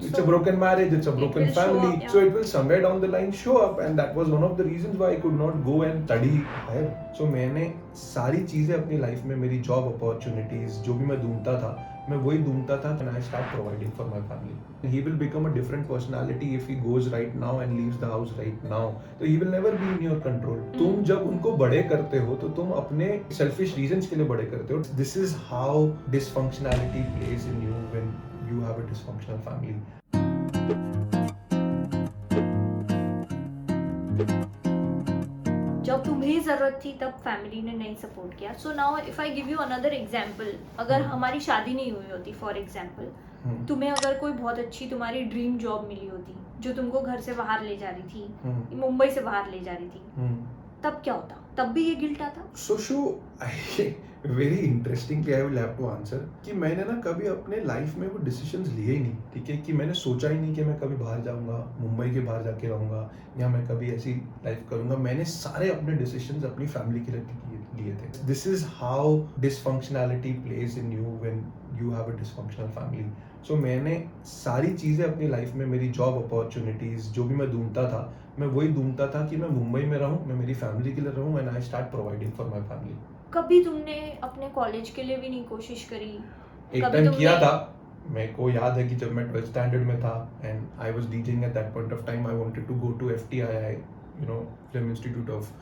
It's a broken marriage, it's a broken family. Yeah. So it will somewhere down the line show up, and that was one of the reasons why I could not go and study higher. So मैंने सारी चीजें अपनी life में, मेरी job opportunities जो भी मैं ढूंढता था, मैं वही ढूंढता था, and I start providing for my family. He will become a different personality if he goes right now and leaves the house right now. So he will never be in your control. तुम जब उनको बड़े करते हो तो तुम अपने selfish reasons के लिए बड़े करते हो. This is how dysfunctionality plays in you when you have a dysfunctional family. जब तुम्हें जरूरत थी तब फैमिली ने नहीं सपोर्ट किया. So now if I give you another example, अगर हमारी शादी नहीं हुई होती फॉर एग्जांपल, तुम्हें अगर कोई बहुत अच्छी तुम्हारी ड्रीम जॉब मिली होती जो तुमको घर से बाहर ले जा रही थी, मुंबई से बाहर ले जा रही थी, तब क्या होता? तब भी ये गिल्ट आता? Very interestingly I will have to answer कि मैंने ना कभी अपने लाइफ में वो डिसीजंस लिए ही नहीं. ठीक है, कि मैंने सोचा ही नहीं कि मैं कभी बाहर जाऊंगा, मुंबई के बाहर जाके रहूंगा, या मैं कभी ऐसी लाइफ करूंगा. मैंने सारे अपने डिसीजंस अपनी फैमिली के लिए लिए थे. This is how dysfunctionality plays in you when you have a dysfunctional family. So मैंने सारी चीज़ें अपनी लाइफ में, मेरी जॉब अपॉर्चुनिटीज़ जो भी मैं ढूंढता था, मैं वही ढूंढता था कि मैं मुंबई में रहूं, मैं मेरी फैमिली के लिए रहूं, and I start providing for my family. कभी तुमने अपने कॉलेज के लिए भी नहीं कोशिश करी? एक टाइम किया था. मेरे को याद है कि जब मैं 12th स्टैंडर्ड में था and I was DJing at that point of time, I wanted to go to FTII, you know, film institute of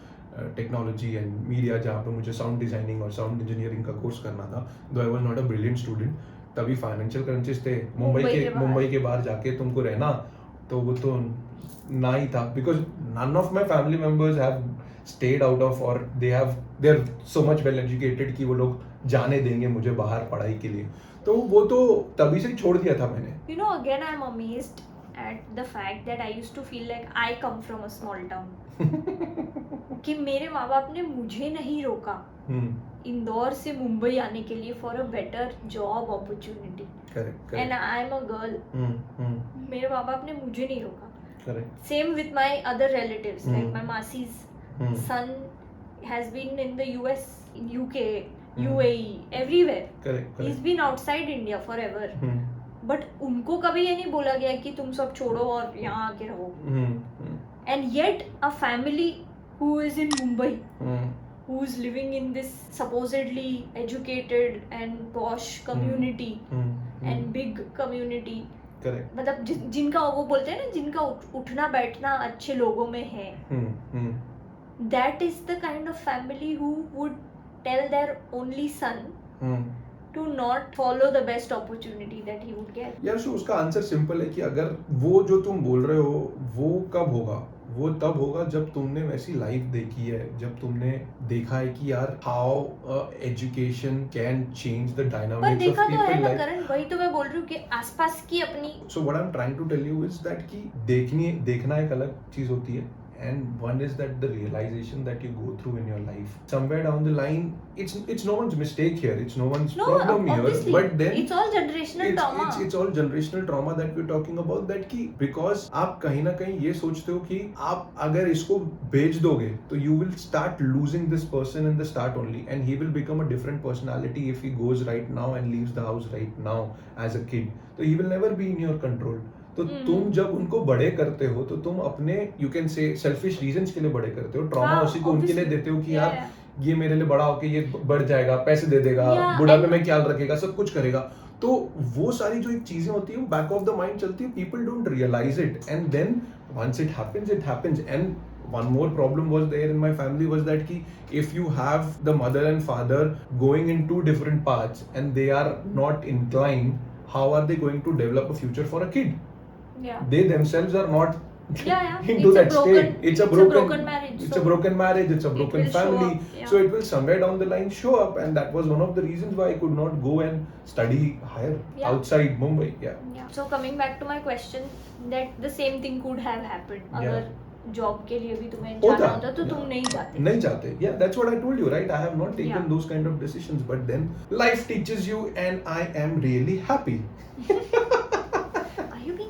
technology and media, जहाँ पे मुझे साउंड डिजाइनिंग और साउंड इंजीनियरिंग का कोर्स करना था. Though I was not a brilliant student. तभी financial crunches थे. मुंबई के बाहर जाके तुमको रहना, तो वो तो ना ही था, because none of my family members have stayed out of, और they are so much well educated कि वो लोग जाने देंगे मुझे बाहर पढ़ाई के लिए. तो वो तो तभी से ही छोड़ दिया था मैंने. You know, again I'm amazed at the fact that I used to feel like I come from a small town. कि मेरे माँ बाप ने मुझे नहीं रोका इंदौर से मुंबई आने के लिए for a better job opportunity. And I am a girl. मेरे माँ बाप ने मुझे नहीं रोका. Same with my other relatives, like my Masi's son has been in the US, in UK, UAE, everywhere. Correct. He's been outside India forever. But उनको कभी ये नहीं बोला गया कि तुम सब छोड़ो और यहाँ आके रहो. And yet a family who is in Mumbai, who's living in this supposedly educated and posh community and big community, मतलब जिनका वो बोलते हैं ना, जिनका उठना बैठना अच्छे लोगों में है, that is the kind of family who would tell their only son to not follow the best opportunity that he would get. यार सो उसका आंसर सिंपल है कि अगर वो जो तुम बोल रहे हो वो कब होगा, वो तब होगा जब तुमने वैसी लाइफ देखी है, जब तुमने देखा है कि यार how education can change the dynamics of people life. Karan, वही तो मैं बोल रही हूँ कि आसपास की अपनी. So what I am trying to tell you is that कि देखना एक अलग चीज होती है, and one is that the realization that you go through in your life somewhere down the line, it's no one's mistake here, it's no one's problem here, but then it's all generational trauma. It's all generational trauma that we're talking about, that कि because आप कहीं ना कहीं ये सोचते हो कि आप अगर इसको बेच दोगे तो you will start losing this person in the start only, and he will become a different personality if he goes right now and leaves the house right now as a kid. So he will never be in your control. तो तुम जब उनको बड़े करते हो तो तुम अपने, you can say, selfish reasons के लिए बड़े करते हो. ट्रॉमा उसी को उनके लिए देते हो कि यार ये मेरे लिए बड़ा होके ये बढ़ जाएगा, पैसे दे देगा, बुढ़ापे में ख्याल रखेगा, सब कुछ करेगा. तो वो सारी जो एक चीजें होती है वो बैक ऑफ द माइंड चलती है. People don't realise it, and then once it happens. And one more problem was there in my family was that ki if you have the mother and father going in two different paths and they are not inclined, how are they going to develop a future for a kid? They themselves are not into that state. It's a broken marriage. It's a broken marriage. It's a broken family. So it will somewhere down the line show up, and that was one of the reasons why I could not go and study higher outside Mumbai. So coming back to my question, that the same thing could have happened. अगर job के लिए भी तुम्हें जाना होता तो तुम नहीं जाते. Yeah, that's what I told you, right? I have not taken those kind of decisions, but then life teaches you, and I am really happy.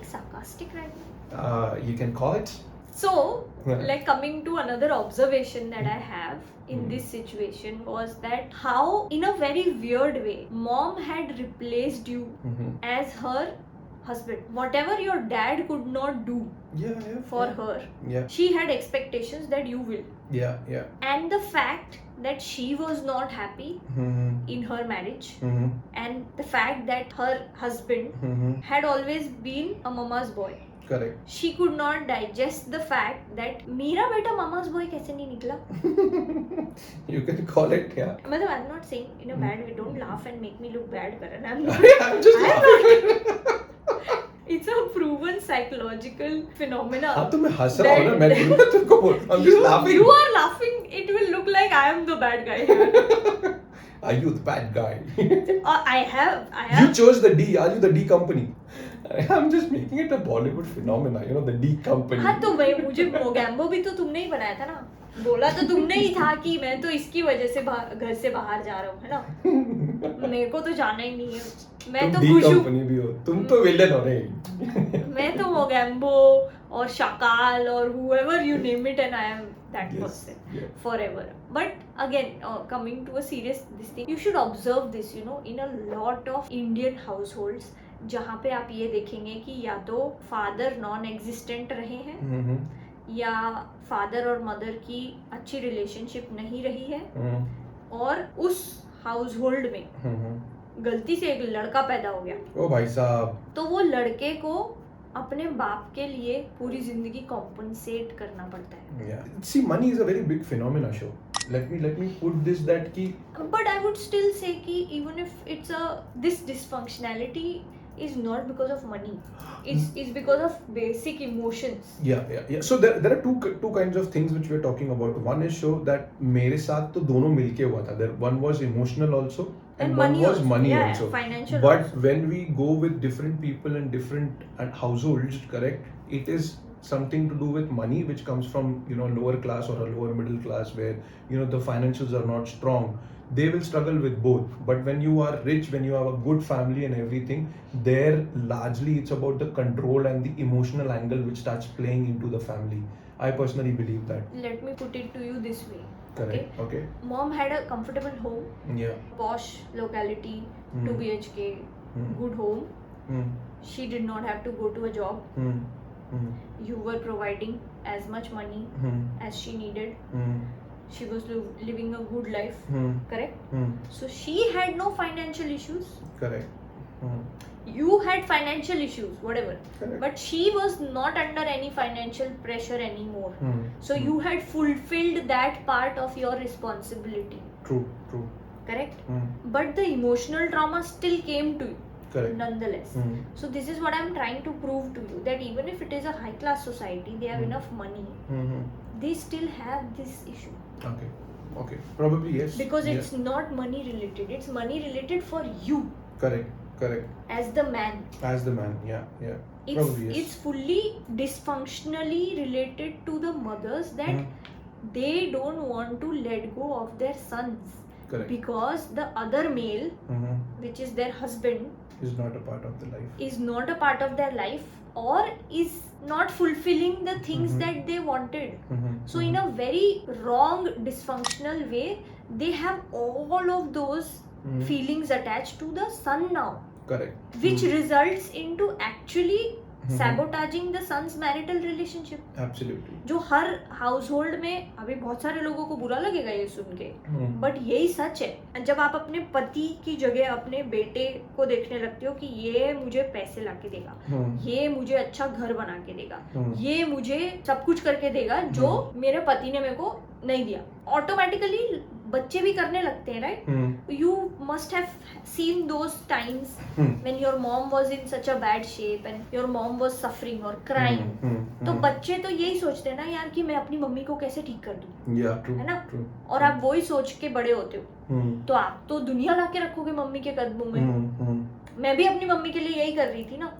Sarcastic right now? You can call it. So, like coming to another observation that I have in this situation was that how, in a very weird way, mom had replaced you as her husband. Whatever your dad could not do for her, she had expectations that you will. And the fact that she was not happy in her marriage, and the fact that her husband had always been a mama's boy. Correct. She could not digest the fact that मेरा बेटा mama's boy कैसे नहीं निकला. You can call it, yeah. मतलब I'm not saying in a bad way. Don't laugh and make me look bad, Karan. I'm just laughing. It's a proven psychological phenomena. हाँ तो मैं हंस रहा हूँ ना, मैं तुमको बोल रहा हूँ. I'm just laughing. You are laughing. It will look like I am the bad guy here. Are you the bad guy? I have. You chose the D. Are you the D company? I'm just making it a Bollywood phenomena, you know, the D company. हाँ तो भाई मुझे मोगैम्बो भी तो तुमने ही बनाया था ना. बोला तो तुमने ही था कि मैं तो इसकी वजह से घर से बाहर जा रहा हूँ, है ना. मेरे को तो जाना ही नहीं है. मैं तो खुश हूँ. तुम D कंपनी भी हो. तुम तो विलेन हो रहे. मैं तो मोगैम्बो और शाकाल और whoever you name it, and I am that person forever. But again, coming to a serious this thing, you should observe this, you know, in a lot of Indian households. जहाँ पे आप ये देखेंगे कि या तो फादर नॉन एग्जिस्टेंट रहे हैं, या फादर और मदर की अच्छी रिलेशनशिप नहीं रही है, और उस हाउस होल्ड में गलती से एक लड़का पैदा हो गया. ओ भाई साहब. तो वो लड़के को अपने बाप के लिए पूरी जिंदगी कॉम्पनसेट करना पड़ता है. See, money is a very big phenomena, show. Let me put this that ki. But I would still say कि even if it's this dysfunctionality is not because of money. It's because of basic emotions. Yeah. So there are two kinds of things which we are talking about. One is show that मेरे साथ तो दोनों मिलके हुआ था. There one was emotional also, and one was money also. Financial. But also. when we go with different people and different households, correct? It is something to do with money, which comes from, you know, lower class or a lower middle class, where, you know, the financials are not strong. They will struggle with both. But when you are rich, when you have a good family and everything, there largely it's about the control and the emotional angle which starts playing into the family. I personally believe that. Let me put it to you this way. Correct. Okay. Mom had a comfortable home. Yeah. Posh locality, 2 BHK, good home. She did not have to go to a job. You were providing as much money as she needed. She was living a good life. Correct? So she had no financial issues. Correct. You had financial issues, whatever. Correct. But she was not under any financial pressure anymore. So you had fulfilled that part of your responsibility. True. Correct? But the emotional trauma still came to you. Correct. Nonetheless. So this is what I'm trying to prove to you, that even if it is a high class society, they have enough money, they still have this issue. Okay. Probably yes. Because it's not money related. It's money related for you. Correct. As the man. Yeah. Probably yes. It's fully dysfunctionally related to the mothers that they don't want to let go of their sons. Correct. Because the other male, which is their husband, is not a part of the life. Is not a part of their life, or is not fulfilling the things that they wanted. So in a very wrong, dysfunctional way, they have all of those feelings attached to the son now. Correct. Which results into actually sabotaging the son's marital relationship. Absolutely. जो हर household में अभी बहुत सारे लोगों को बुरा लगेगा ये सुन के, but यही सच है. जब आप अपने पति की जगह अपने बेटे को देखने लगते हो कि ये मुझे पैसे लाके देगा, ये मुझे अच्छा घर बना के देगा, ये मुझे सब कुछ करके देगा जो मेरे पति ने मेरे को नहीं दिया, ऑटोमेटिकली बच्चे भी करने लगते हैं, right? You must have seen those times when your mom was in such a bad shape and your mom was suffering और क्राइंग. तो बच्चे तो यही सोचते हैं ना यार कि मैं अपनी मम्मी को कैसे ठीक कर दूं, है ना? और आप वही सोच के बड़े होते हो, तो आप तो दुनिया ला के रखोगे मम्मी के कदमों में. मैं भी अपनी मम्मी के लिए यही कर रही थी ना.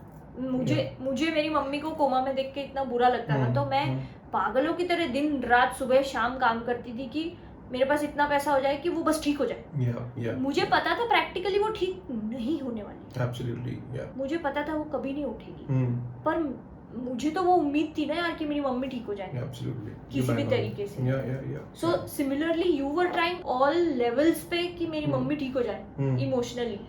मुझे मेरी मम्मी को कोमा में देख के इतना बुरा लगता था, तो मैं पागलों की तरह दिन रात सुबह शाम काम करती थी कि मेरे पास इतना पैसा हो जाए कि वो बस ठीक हो जाए. मुझे पता था प्रैक्टिकली वो ठीक नहीं होने वाली. Absolutely, yeah. मुझे पता था वो कभी नहीं उठेगी, पर मुझे तो वो उम्मीद थी ना यार कि मेरी मम्मी ठीक हो जाए. Absolutely. किसी भी तरीके से. So similarly you were trying all levels पे कि मेरी मम्मी ठीक हो जाए इमोशनली,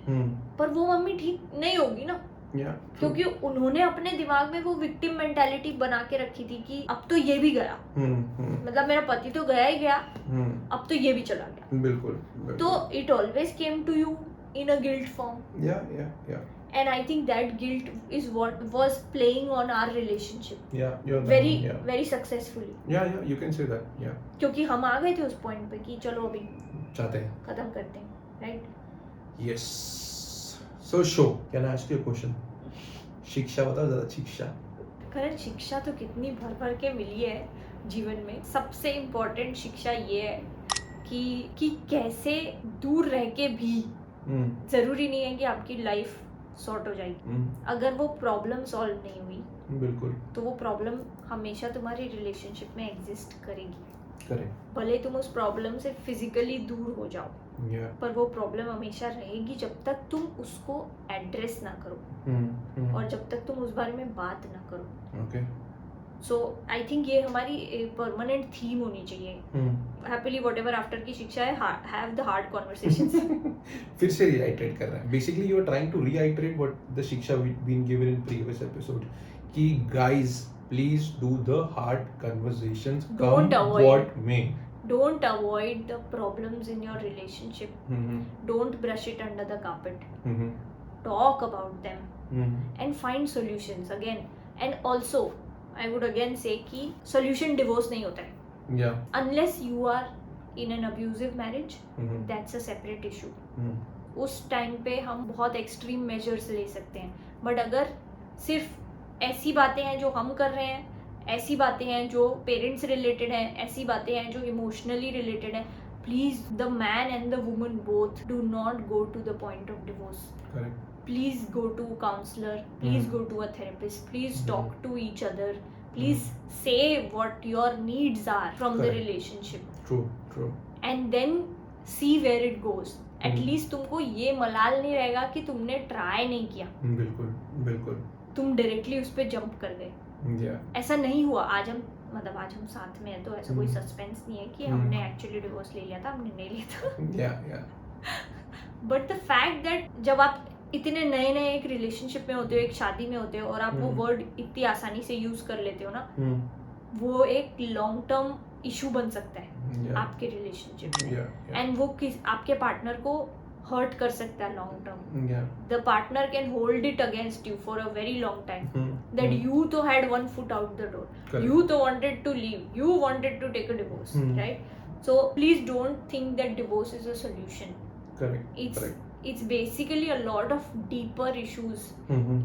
पर वो मम्मी ठीक नहीं होगी ना. Yeah, true. क्योंकि उन्होंने अपने दिमाग में वो विक्टिम मेंटालिटी बना के रखी थी कि अब तो ये भी गया, मतलब मेरा पति तो गया ही गया, अब तो ये भी चला गया. बिल्कुल. तो it always came to you in a guilt form. Yeah. And I think that guilt is what was playing on our relationship. Yeah, you're very successfully. Yeah, you can say that. Yeah. क्योंकि हम आ गए थे उस point पे कि चलो अभी चाहते हैं खत्म करते हैं, right? Yes. So show. Can I ask you a question? शिक्षा बताओ ज़रा, शिक्षा. करण, शिक्षा तो कितनी भर भर के मिली है जीवन में. सबसे इम्पोर्टेंट शिक्षा ये है कि कैसे दूर रह के भी जरूरी नहीं है कि आपकी लाइफ सॉर्ट हो जाएगी. अगर वो प्रॉब्लम सॉल्व नहीं हुई, बिल्कुल, तो वो प्रॉब्लम हमेशा तुम्हारी रिलेशनशिप में एग्जिस्ट करेगी. करेक्ट. भले तुम उस प्रॉब्लम से फिजिकली दूर हो जाओ, पर वो प्रॉब्लम हमेशा रहेगी जब तक तुम उसको एड्रेस ना करो और जब तक तुम उस बारे में बात ना करो. ओके. सो आई थिंक ये हमारी परमानेंट थीम होनी चाहिए. हैप्पीली व्हाटएवर आफ्टर की शिक्षा है, हैव द हार्ड कन्वर्सेशंस. फिर से रिआइटरेट कर रहे हैं. Basically you are trying to reiterate what the शिक्षा we been given in previous episode कि guys please do the hard conversations, come what may. Don't avoid the problems in your relationship. Don't brush it under the carpet. Talk about them and find solutions again. And also, I would again say कि solution divorce नहीं होता है. Yeah. Unless you are in an abusive marriage, that's a separate issue. उस time पे हम बहुत extreme measures ले सकते हैं. बट अगर सिर्फ ऐसी बातें हैं जो हम कर रहे हैं, ऐसी बातें हैं जो पेरेंट्स रिलेटेड हैं, ऐसी बातें हैं जो इमोशनली रिलेटेड हैं, please the man and the woman both do not go to the point of divorce. Please go to a counselor, please go to a therapist, please talk to each other, please say what your needs are from the relationship. True. And then see where it goes. At least तुमको ये मलाल नहीं रहेगा कि तुमने try नहीं किया. बिल्कुल. तुम डायरेक्टली उस पे जंप कर गए. ऐसा नहीं हुआ. आज हम साथ में हैं तो ऐसा कोई सस्पेंस नहीं है कि हमने एक्चुअली डिवोर्स ले लिया था, हमने नहीं लिया था. बट द फैक्ट दैट जब आप इतने नए एक रिलेशनशिप में होते हो, एक शादी में होते हो और आप वो वर्ड इतनी आसानी से यूज कर लेते हो ना, वो एक लॉन्ग टर्म इशू बन सकता है आपके रिलेशनशिप में. एंड वो आपके पार्टनर को हर्ट कर सकता है long term. The partner can hold it against you for a very long time that you तो had one foot out the door, you तो wanted to leave, you wanted to take a divorce, right? So please don't think that divorce is a solution. It's basically a lot of deeper issues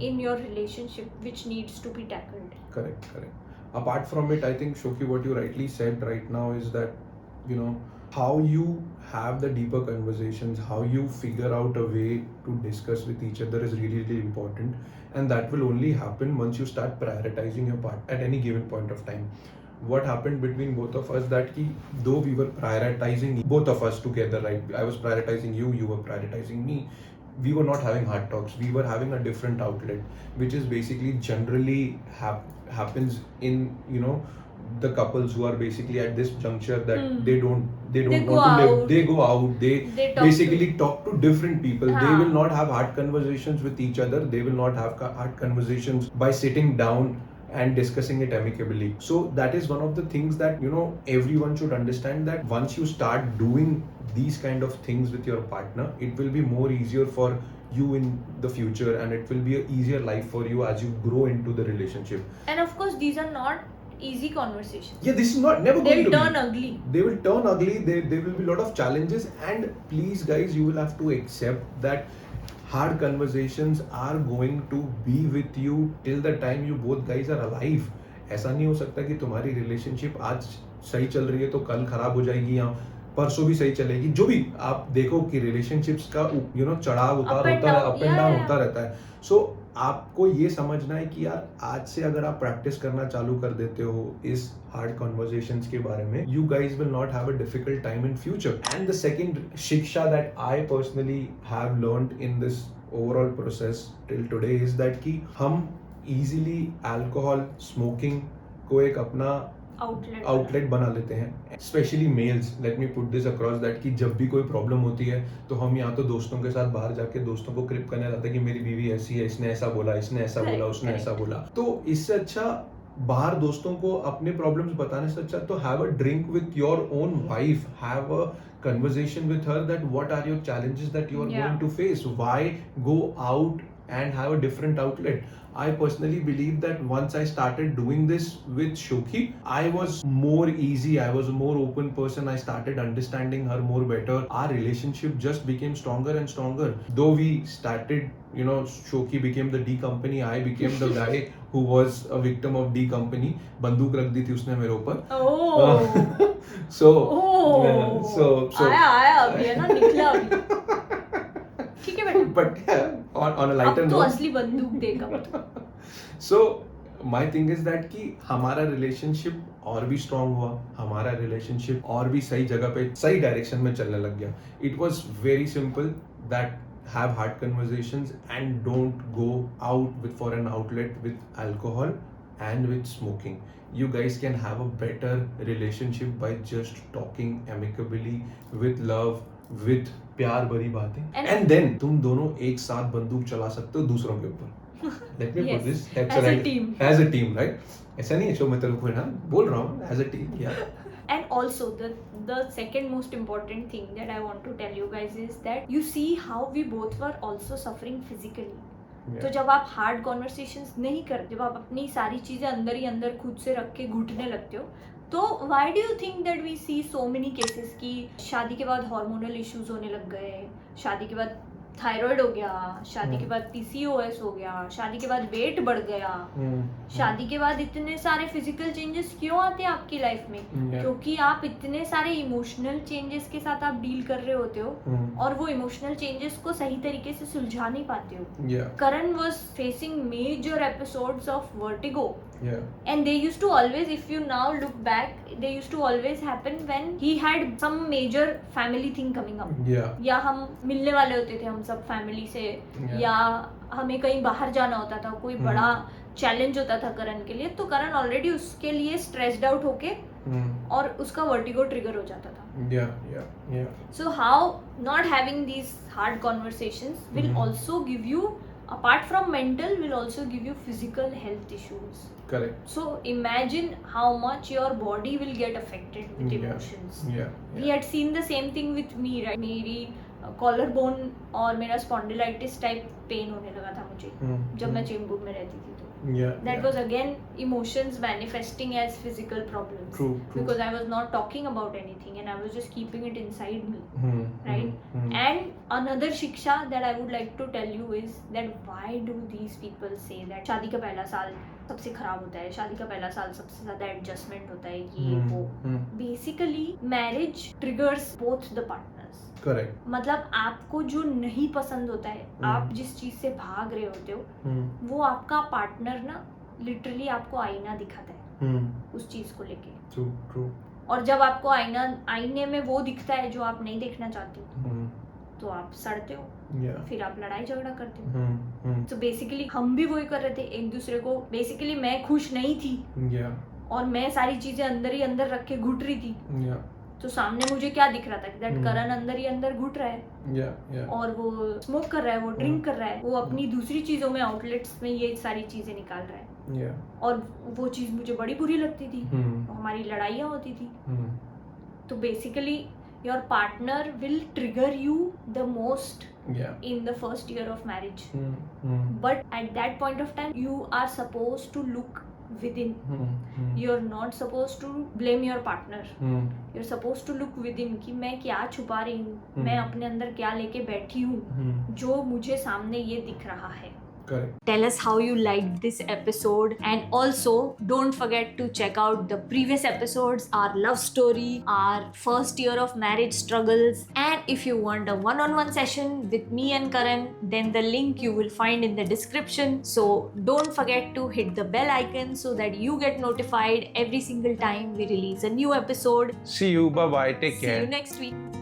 in your relationship which needs to be tackled. Correct. Apart from it, I think, Shoki, what you rightly said right now is that, you know, how you have the deeper conversations, how you figure out a way to discuss with each other is really, really important. And that will only happen once you start prioritizing your part at any given point of time. What happened between both of us that though we were prioritizing both of us together, right? I was prioritizing you, you were prioritizing me. We were not having hard talks. We were having a different outlet, which is basically generally happens in, you know, the couples who are basically at this juncture that they don't want to live. They go out. They basically talk to different people. They will not have hard conversations with each other. They will not have hard conversations by sitting down and discussing it amicably. So that is one of the things that, you know, everyone should understand, that once you start doing these kind of things with your partner, it will be more easier for you in the future, and it will be an easier life for you as you grow into the relationship. And of course these are not easy conversations. Yeah, this is not never going to be. They'll turn ugly. They will turn ugly. There will be a lot of challenges, and please guys, you will have to accept that hard conversations are going to be with you till the time you both guys are alive. ऐसा नहीं हो सकता कि तुम्हारी relationship आज सही चल रही है तो कल खराब हो जाएगी या परसों भी सही चलेगी. जो भी आप देखो कि रिलेशनशिप्स का चढ़ाव उतार होता है, अप एंड डाउन होता रहता है. सो आपको ये समझना है कि यार आज से अगर आप प्रैक्टिस करना चालू कर देते हो इस हार्ड कॉन्वर्सेशंस के बारे में, you guys will not have a difficult time in future. And the second shiksha that I personally have learned in this overall process till today is that कि हम easily alcohol, smoking को एक अपना outlet बना लेते हैं. Specially males, let me put this across that कि जब भी कोई प्रॉब्लम होती है तो हम या तो दोस्तों के साथ बाहर जाके दोस्तों को क्रिप करने लगते हैं कि मेरी बीवी ऐसी है, इसने ऐसा बोला, इसने ऐसा बोला, उसने ऐसा बोला. तो इससे अच्छा बाहर दोस्तों को अपने प्रॉब्लम्स बताने से अच्छा तो have a drink with your own wife, have a conversation with her that what are your challenges that you are going to face, why go out and have a different outlet. I personally believe that once I started doing this with Shoki, I was more easy, I was a more open person, I started understanding her more better, our relationship just became stronger and stronger. Though we started, you know, Shoki became the D company, I became the guy who was a victim of D company. बंदूक रख दी थी उसने मेरे ऊपर. So आया अभी है ना, निकला अभी. ठीक है बेटा. But yeah, on a lighter अब तो note. असली बंदूक देगा. So my thing is that कि हमारा रिलेशनशिप और भी स्ट्रांग हुआ, हमारा रिलेशनशिप और भी सही जगह पे सही डायरेक्शन में चलने लग गया. It was very simple that have hard conversations and don't go out with for an outlet with alcohol and with smoking. You guys can have a better relationship by just talking amicably with love, with प्यार भरी बातें. And then तुम दोनों एक साथ बंदूक चला सकते हो दूसरों के ऊपर. Let me put this as a team. As a team, right? ऐसा नहीं है जो मैं तेरे को ना बोल रहा हूँ, as a team, yeah. And also the second most important thing that I want to tell you guys is that you see how we both were also suffering physically. तो जब आप हार्ड कॉन्वर्सेशंस नहीं करते, जब आप अपनी सारी चीजें अंदर ही अंदर खुद से रख के घुटने लगते हो, तो why do you think that we see so many cases की शादी के बाद हार्मोनल इश्यूज होने लग गए, शादी के बाद थायराइड हो गया, शादी के बाद पीसीओएस हो गया, शादी के बाद वेट बढ़ गया, शादी के बाद इतने सारे फिजिकल चेंजेस क्यों आते हैं आपकी लाइफ में? क्योंकि आप इतने सारे इमोशनल चेंजेस के साथ आप डील कर रहे होते हो और वो इमोशनल चेंजेस को सही तरीके से सुलझा नहीं पाते हो. Karan was facing major episodes of vertigo. And they used to always, if you now look back, they used to always happen when he had some major family thing coming up. या हम मिलने वाले होते थे हम सब फैमिली से, या हमें कहीं बाहर जाना होता था, कोई बड़ा चैलेंज होता था करण के लिए, तो करण ऑलरेडी उसके लिए स्ट्रेस्ड आउट होके और उसका वर्टिगो ट्रिगर हो जाता था. So how not having these hard conversations will also give you, apart from mental, will also give you physical health issues. Correct. So imagine how much your body will get affected with emotions. We had seen the same thing with me, right? मेरी collar bone और मेरा spondylitis type pen होने लगा था मुझे जब मैं चेंबूर में रहती थी. That was again emotions manifesting as physical problems. True. Because I was not talking about anything and I was just keeping it inside me. Right? And another shiksha that I would like to tell you is that why do these people say that शादी का पहला साल सबसे खराब होता है, शादी का पहला साल सबसे ज्यादा एडजस्टमेंट होता है, ये वो. Basically marriage triggers both the partners. Correct. मतलब आपको जो नहीं पसंद होता है, आप जिस चीज से भाग रहे होते हो, वो आपका पार्टनर ना लिटरली आपको आईना दिखाता है उस चीज को लेके. True true. और जब आपको आईने में वो दिखता है जो आप नहीं देखना चाहते हो, तो आप सड़ते हो, फिर आप लड़ाई झगड़ा करते हो. तो बेसिकली हम भी वही कर रहे थे एक दूसरे को. बेसिकली मैं खुश नहीं थी और मैं सारी चीजें अंदर ही अंदर रख के घुट रही थी. तो सामने मुझे क्या दिख रहा था कि दैट करण अंदर ही अंदर घुट रहा है और वो स्मोक कर रहा है, वो ड्रिंक कर रहा है, वो अपनी दूसरी चीजों में आउटलेट्स में ये सारी चीजें निकाल रहा है. और वो चीज मुझे बड़ी बुरी लगती थी. हमारी लड़ाइयाँ होती थी. तो basically your partner will trigger you the most in the first year of marriage. But at that point of time you are supposed to look within. You're not supposed to blame your partner. You're supposed to look within कि मैं क्या छुपा रही हूँ, मैं अपने अंदर क्या लेके बैठी हूँ जो मुझे सामने ये दिख रहा है. Correct. Tell us how you liked this episode, and also don't forget to check out the previous episodes, our love story, our first year of marriage struggles, and if you want a one-on-one session with me and Karan, then the link you will find in the description. So don't forget to hit the bell icon so that you get notified every single time we release a new episode. See you, bye bye, take care. See you next week.